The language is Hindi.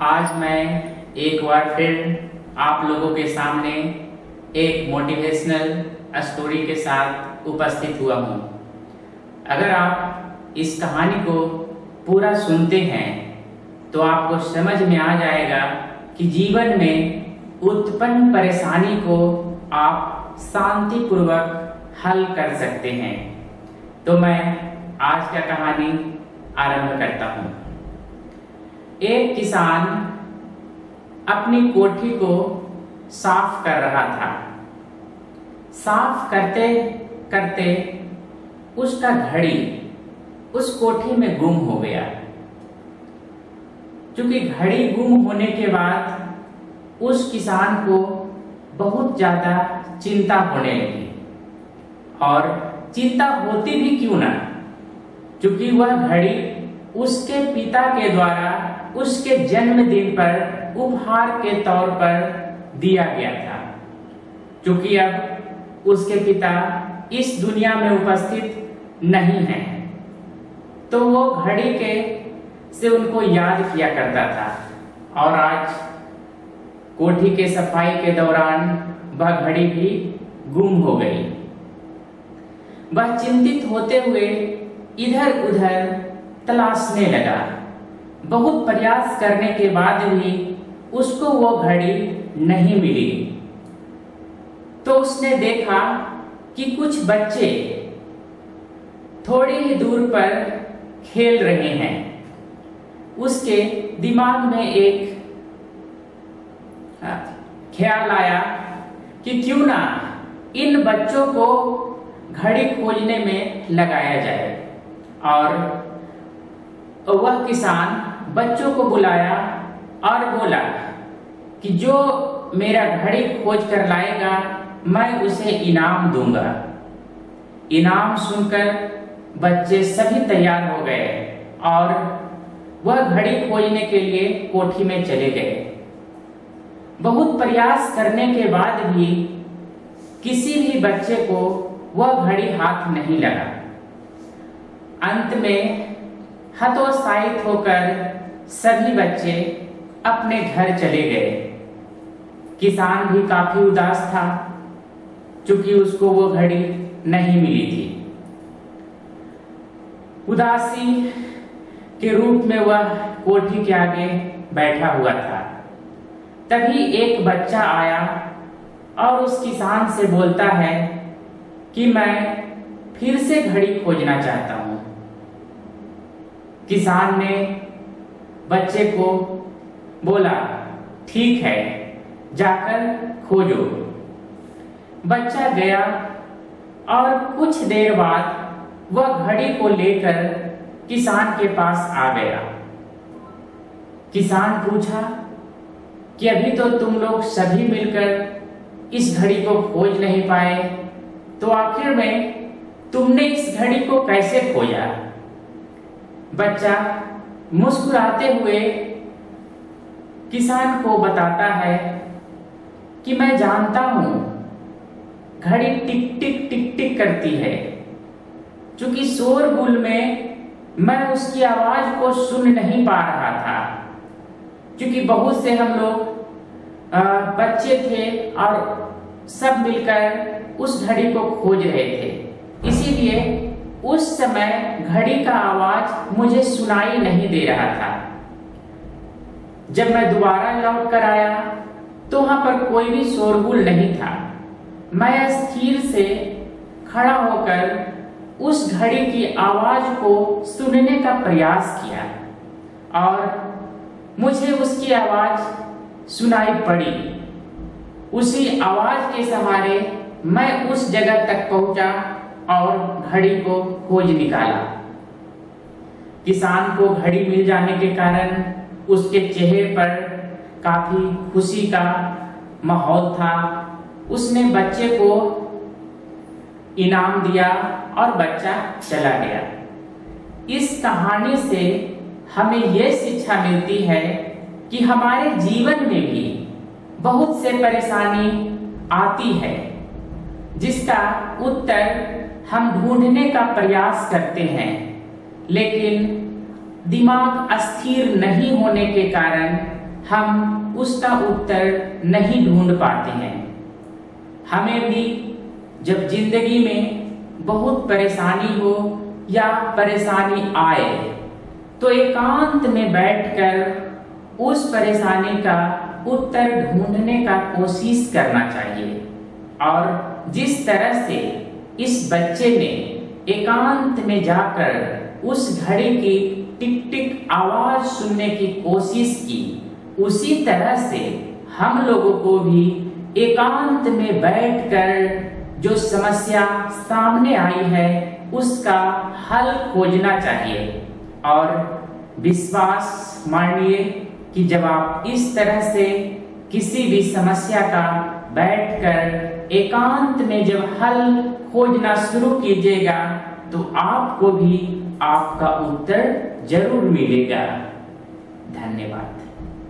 आज मैं एक बार फिर आप लोगों के सामने एक मोटिवेशनल स्टोरी के साथ उपस्थित हुआ हूँ। अगर आप इस कहानी को पूरा सुनते हैं तो आपको समझ में आ जाएगा कि जीवन में उत्पन्न परेशानी को आप शांतिपूर्वक हल कर सकते हैं। तो मैं आज का कहानी आरंभ करता हूँ। एक किसान अपनी कोठी को साफ कर रहा था। साफ करते करते उसका घड़ी उस कोठी में गुम हो गया। क्योंकि घड़ी गुम होने के बाद उस किसान को बहुत ज्यादा चिंता होने लगी। और चिंता होती भी क्यों ना, क्योंकि वह घड़ी उसके पिता के द्वारा उसके जन्मदिन पर उपहार के तौर पर दिया गया था। क्योंकि अब उसके पिता इस दुनिया में उपस्थित नहीं है, तो वो घड़ी के से उनको याद किया करता था। और आज कोठी के सफाई के दौरान वह घड़ी भी गुम हो गई। वह चिंतित होते हुए इधर उधर तलाशने लगा। बहुत प्रयास करने के बाद भी उसको वो घड़ी नहीं मिली। तो उसने देखा कि कुछ बच्चे थोड़ी ही दूर पर खेल रहे हैं। उसके दिमाग में एक ख्याल आया कि क्यों ना इन बच्चों को घड़ी खोजने में लगाया जाए। और वह किसान बच्चों को बुलाया और बोला कि जो मेरा घड़ी खोज कर लाएगा मैं उसे इनाम दूंगा। इनाम सुनकर बच्चे सभी तैयार हो गए और वह घड़ी खोजने के लिए कोठी में चले गए। बहुत प्रयास करने के बाद भी किसी भी बच्चे को वह घड़ी हाथ नहीं लगा। अंत में हतोत्साहित होकर सभी बच्चे अपने घर चले गए। किसान भी काफी उदास था, क्योंकि उसको वो घड़ी नहीं मिली थी। उदासी के रूप में वह कोठी के आगे बैठा हुआ था। तभी एक बच्चा आया और उस किसान से बोलता है कि मैं फिर से घड़ी खोजना चाहता हूं। किसान ने बच्चे को बोला, ठीक है, जाकर खोजो। बच्चा गया और कुछ देर बाद वह घड़ी को लेकर किसान के पास आ गया। किसान पूछा कि अभी तो तुम लोग सभी मिलकर इस घड़ी को खोज नहीं पाए, तो आखिर में तुमने इस घड़ी को कैसे खोजा? बच्चा मुस्कुराते हुए किसान को बताता है कि मैं जानता हूं घड़ी टिक टिक टिक टिक करती है, क्योंकि शोरगुल में मैं उसकी आवाज को सुन नहीं पा रहा था। क्योंकि बहुत से हम लोग बच्चे थे और सब मिलकर उस घड़ी को खोज रहे थे, इसीलिए उस समय घड़ी का आवाज मुझे सुनाई नहीं दे रहा था। जब मैं दोबारा लौट कर आया तो वहां पर कोई भी शोरगुल नहीं था। मैं स्थिर से खड़ा होकर उस घड़ी की आवाज को सुनने का प्रयास किया और मुझे उसकी आवाज सुनाई पड़ी। उसी आवाज के सहारे मैं उस जगह तक पहुंचा और घड़ी को खोज निकाला। किसान को घड़ी मिल जाने के कारण उसके चेहरे पर काफी खुशी का माहौल था। उसने बच्चे को इनाम दिया और बच्चा चला गया। इस कहानी से हमें यह शिक्षा मिलती है कि हमारे जीवन में भी बहुत से परेशानी आती है, जिसका उत्तर हम ढूंढने का प्रयास करते हैं, लेकिन दिमाग अस्थिर नहीं होने के कारण हम उसका उत्तर नहीं ढूंढ पाते हैं। हमें भी जब जिंदगी में बहुत परेशानी हो या परेशानी आए तो एकांत में बैठकर उस परेशानी का उत्तर ढूंढने का कोशिश करना चाहिए। और जिस तरह से इस बच्चे ने एकांत में जाकर उस घड़ी की टिक टिक आवाज सुनने की कोशिश की, उसी तरह से हम लोगों को भी एकांत में बैठकर जो समस्या सामने आई है उसका हल खोजना चाहिए। और विश्वास मानिए कि जब आप इस तरह से किसी भी समस्या का बैठकर एकांत में जब हल खोजना शुरू कीजिएगा तो आपको भी आपका उत्तर जरूर मिलेगा। धन्यवाद।